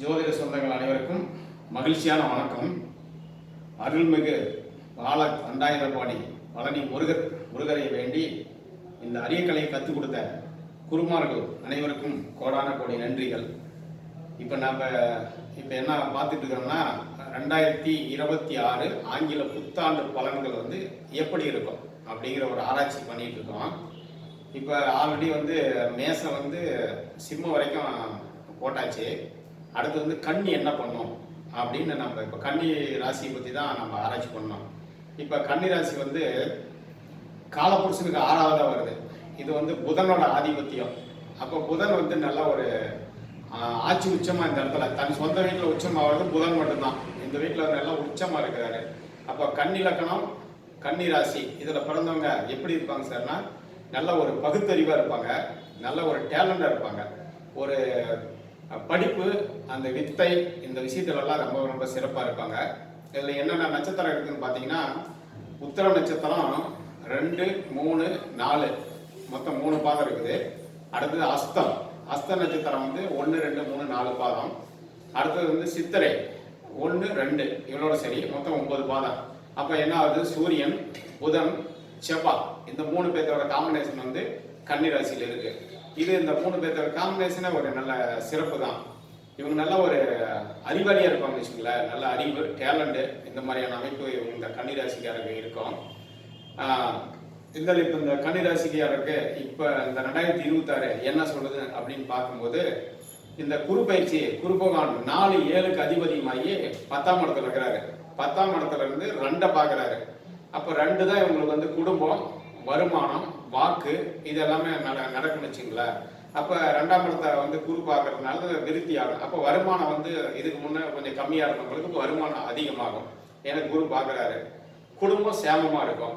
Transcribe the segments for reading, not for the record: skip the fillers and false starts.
ஜோதிட சொந்தங்கள் அனைவருக்கும் மகிழ்ச்சியான வணக்கம். அருள்மிகு பால தண்டாயுதபாணி பழனி முருகரை வேண்டி இந்த அரிய கலையை கற்றுக் கொடுத்த குருமார்கள் அனைவருக்கும் கோடான கோடி நன்றிகள். இப்போ என்ன பார்த்துட்டு இருக்கிறோம்னா 2026 ஆங்கில புத்தாண்டு பலன்கள் எப்படி இருக்கும் அப்படிங்கிற ஒரு ஆராய்ச்சி பண்ணிட்டு இருக்கோம். இப்போ ஆல்ரெடி மேசம் சிம்ம வரைக்கும் போட்டாச்சு. அடுத்து கன்னி என்ன பண்ணும் அப்படின்னு நம்ம இப்போ கன்னி ராசியை பற்றி தான் நம்ம ஆராய்ச்சி பண்ணோம். இப்போ கன்னி ராசி காலப்புருஷனுக்கு 6ஆவதாக வருது. இது புதனோட ஆதிபத்தியம். அப்போ புதன் நல்ல ஒரு ஆட்சி உச்சமாக இந்த இடத்துல தன் சொந்த வீட்டில் உச்சமாகிறது புதன் மட்டும்தான். இந்த வீட்டில் நல்லா உச்சமாக இருக்கிறாரு. அப்போ கன்னி லக்கணம் கன்னி ராசி இதில் பிறந்தவங்க எப்படி இருப்பாங்க சார்னா, நல்ல ஒரு பகுத்தறிவாக இருப்பாங்க, நல்ல ஒரு டேலண்டாக இருப்பாங்க, ஒரு படிப்பு அந்த வித்தை இந்த விஷயத்துலலாம் ரொம்ப ரொம்ப சிறப்பாக இருப்பாங்க. இதில் என்னென்ன நட்சத்திரம் இருக்குதுன்னு பார்த்தீங்கன்னா, உத்திர நட்சத்திரம் 2, 3, 4 மொத்தம் 3 பாதம் இருக்குது. அடுத்தது அஸ்த நட்சத்திரம் 1, 2, 3, 4 பாதம். அடுத்தது சித்திரை 1, 2 இவளோட சரி மொத்தம் 9 பாதம். அப்போ என்ன ஆகுது, சூரியன், புதன், செவ்வாய் இந்த 3 பேர்த்தோட காம்பினேஷன் கன்னி ராசியில் இருக்கு. இது இந்த 3 பேர்த்தோட காம்பினேஷனே ஒரு நல்ல சிறப்பு தான். இவங்க நல்ல ஒரு அறிவாளியாக இருப்பாங்க வச்சுங்களேன். நல்ல அறிவு, டேலண்ட்டு இந்த மாதிரியான அமைப்பு இந்த கன்னி ராசிக்காரருக்கு இருக்கும். இப்போ இந்த கன்னி ராசிக்காரருக்கு இப்போ இந்த 2026 என்ன சொல்லுது அப்படின்னு பார்க்கும்போது, இந்த குரு பயிற்சி குரு பகவான் 4, 7க்கு அதிபதியுமாகி 10ஆம் இடத்துல இருக்கிறாரு. 10ஆம் இடத்துல இருந்து 2 பார்க்குறாரு. அப்போ 2 தான் இவங்களுக்கு குடும்பம், வருமானம், வாக்கு இது எல்லாமே நடக்குன்னு வச்சுங்களேன். அப்போ 2ஆம் இடத்தை குரு பார்க்கறதுனால விருத்தி ஆகும். அப்போ வருமானம் இதுக்கு முன்னே கொஞ்சம் கம்மியாக இருந்தவங்களுக்கு வருமானம் அதிகமாகும். எனக்கு குரு பார்க்குறாரு. குடும்பம் சேமமாக இருக்கும்.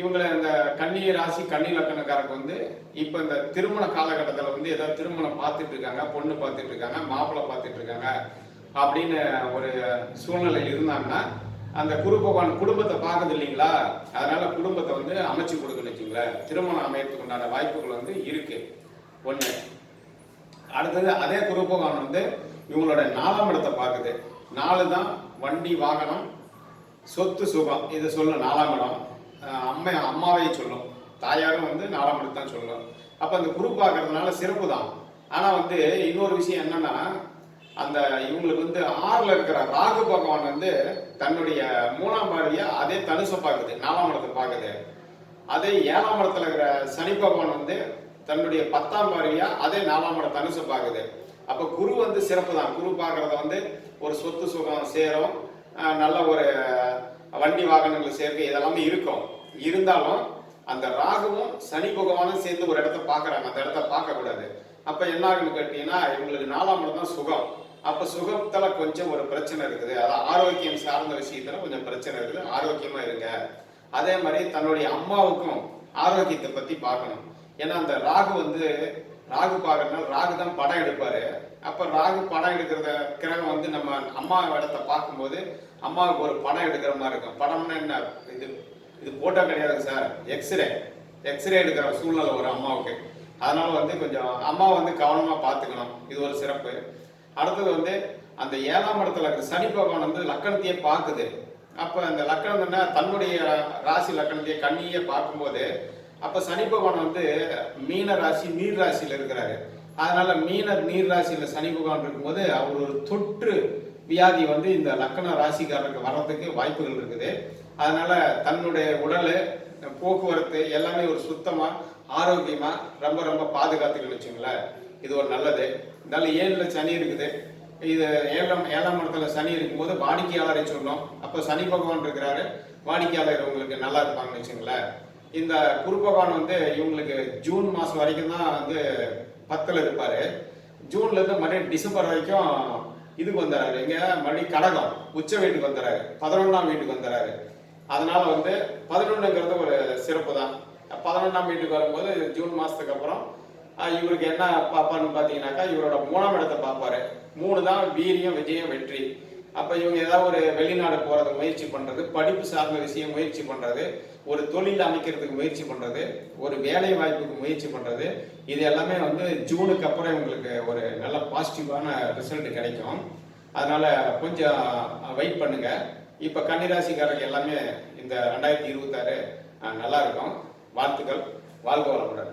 இவங்களை இந்த கன்னி ராசி கன்னி லக்கணக்காரருக்கு இப்போ இந்த திருமண காலகட்டத்தில் ஏதாவது திருமணம் பார்த்துட்டு இருக்காங்க, பொண்ணு பார்த்துட்டு இருக்காங்க, மாப்பிள்ளை பார்த்துட்டு இருக்காங்க அப்படின்னு ஒரு சூழ்நிலை இருந்தாங்கன்னா, அந்த குரு பகவான் குடும்பத்தை பார்க்குது இல்லைங்களா, அதனால குடும்பத்தை அமைச்சு கொடுக்கணும் வச்சுங்களேன். திருமணம் அமையத்துக்கு உண்டான வாய்ப்புகள் இருக்கு. ஒன்று. அடுத்தது அதே குரு பகவான் இவங்களோட 4ஆம் இடத்தை பார்க்குது. 4 தான் வண்டி, வாகனம், சொத்து, சுகம் இது சொல்லும் 4ஆம் இடம். அம்மாவை சொல்லும், தாயாரும் 4ஆம் இடத்தை தான் சொல்லும். அப்போ அந்த குரு பார்க்கறதுனால சிறப்பு தான். ஆனால் இன்னொரு விஷயம் என்னன்னா, அந்த இவங்களுக்கு 6ல் இருக்கிற ராகு பகவான் தன்னுடைய 3ஆம் பார்வையை அதே தனுசை பார்க்குது, 4ஆம் இடத்தை பார்க்குது. அதே 7ஆம் இடத்துல இருக்கிற சனி பகவான் தன்னுடைய 10ஆம் பார்வையா அதே 4ஆம் இடம் தனுசை பார்க்குது. அப்போ குரு சிறப்பு தான். குரு பார்க்கறத ஒரு சொத்து சுகம் சேரும், நல்ல ஒரு வண்டி வாகனங்கள் சேர்க்கை இதெல்லாமே இருக்கும். இருந்தாலும் அந்த ராகுவும் சனி பகவானும் சேர்ந்து ஒரு இடத்த பார்க்குறாங்க, அந்த இடத்த பார்க்கக்கூடாது. அப்போ என்ன ஆகுன்னு கேட்டீங்கன்னா, இவங்களுக்கு 4ஆம் இடம் தான் சுகம். அப்போ சுகத்துல கொஞ்சம் ஒரு பிரச்சனை இருக்குது. அதான் ஆரோக்கியம் சார்ந்த விஷயத்துல கொஞ்சம் பிரச்சனை இருக்குது. ஆரோக்கியமா இருங்க. அதே மாதிரி தன்னுடைய அம்மாவுக்கும் ஆரோக்கியத்தை பத்தி பார்க்கணும். ஏன்னா அந்த ராகு பார்க்கறதுனால ராகு தான் படம் எடுப்பாரு. அப்ப ராகு படம் எடுக்கிறத கிரகம் நம்ம அம்மா இடத்தை பார்க்கும்போது அம்மாவுக்கு ஒரு படம் எடுக்கிற மாதிரி இருக்கும். படம்னா என்ன, இது போட்டோ கிடையாதுங்க சார், எக்ஸ்ரே எடுக்கிற சூழ்நிலை ஒரு அம்மாவுக்கு. அதனால கொஞ்சம் அம்மா கவனமா பார்த்துக்கணும். இது ஒரு சிறப்பு. அடுத்தது அந்த 7ஆம் இடத்துல இருக்கிற சனி பகவான் லக்கணத்தையே பார்க்குது. அப்ப அந்த லக்கணம் தன்னுடைய ராசி லக்கணத்தையே கண்ணியே பார்க்கும்போது, அப்ப சனி பகவான் மீன ராசி நீர் ராசியில இருக்கிறாரு. அதனால நீர் ராசியில சனி பகவான் இருக்கும்போது அவர் ஒரு தொற்று வியாதி இந்த லக்கண ராசிக்காரருக்கு வர்றதுக்கு வாய்ப்புகள் இருக்குது. அதனால தன்னுடைய உடல் போக்குவரத்து எல்லாமே ஒரு சுத்தமா ஆரோக்கியமா ரொம்ப ரொம்ப பாதுகாத்துக்கணும் வச்சுங்களேன். இது ஒரு நல்லது. நல்ல 7ல் சனி இருக்குது. இது 7ஆம் இடத்துல சனி இருக்கும்போது வாடிக்கையாளரை சொல்லணும். அப்போ சனி பகவான் இருக்கிறாரு, வாடிக்கையாளர் உங்களுக்கு நல்லா இருப்பாங்கன்னு வச்சுங்களேன். இந்த குரு பகவான் இவங்களுக்கு ஜூன் மாதம் வரைக்கும் தான் 10ல் இருப்பாரு. ஜூன்ல இருந்து மறுபடியும் டிசம்பர் வரைக்கும் இதுக்கு வந்துடுறாரு. இங்க மறுபடியும் கடகம் உச்ச வீட்டுக்கு வந்துடுறாரு, 11ஆம் வீட்டுக்கு வந்துடுறாரு. அதனால 11ங்கிறது ஒரு சிறப்பு தான். 11ஆம் வீட்டுக்கு வரும்போது ஜூன் மாசத்துக்கு அப்புறம் இவருக்கு என்ன பார்ப்பாருன்னு பார்த்தீங்கன்னாக்கா, இவரோட 3ஆம் இடத்தை பார்ப்பாரு. 3 தான் வீரியம், விஜயம், வெற்றி. அப்போ இவங்க ஏதாவது ஒரு வெளிநாடு போகிறது முயற்சி பண்ணுறது, படிப்பு சார்ந்த விஷயம் முயற்சி பண்ணுறது, ஒரு தொழில் அமைக்கிறதுக்கு முயற்சி பண்ணுறது, ஒரு வேலை வாய்ப்புக்கு முயற்சி பண்ணுறது, இது எல்லாமே வந்து ஜூனுக்கு அப்புறம் இவங்களுக்கு ஒரு நல்ல பாசிட்டிவான ரிசல்ட் கிடைக்கும். அதனால் கொஞ்சம் வெயிட் பண்ணுங்க. இப்போ கன்னிராசிக்காரங்க எல்லாமே இந்த 2026 நல்லா இருக்கும். வாழ்த்துக்கள். வாழ்க வளமுடன்.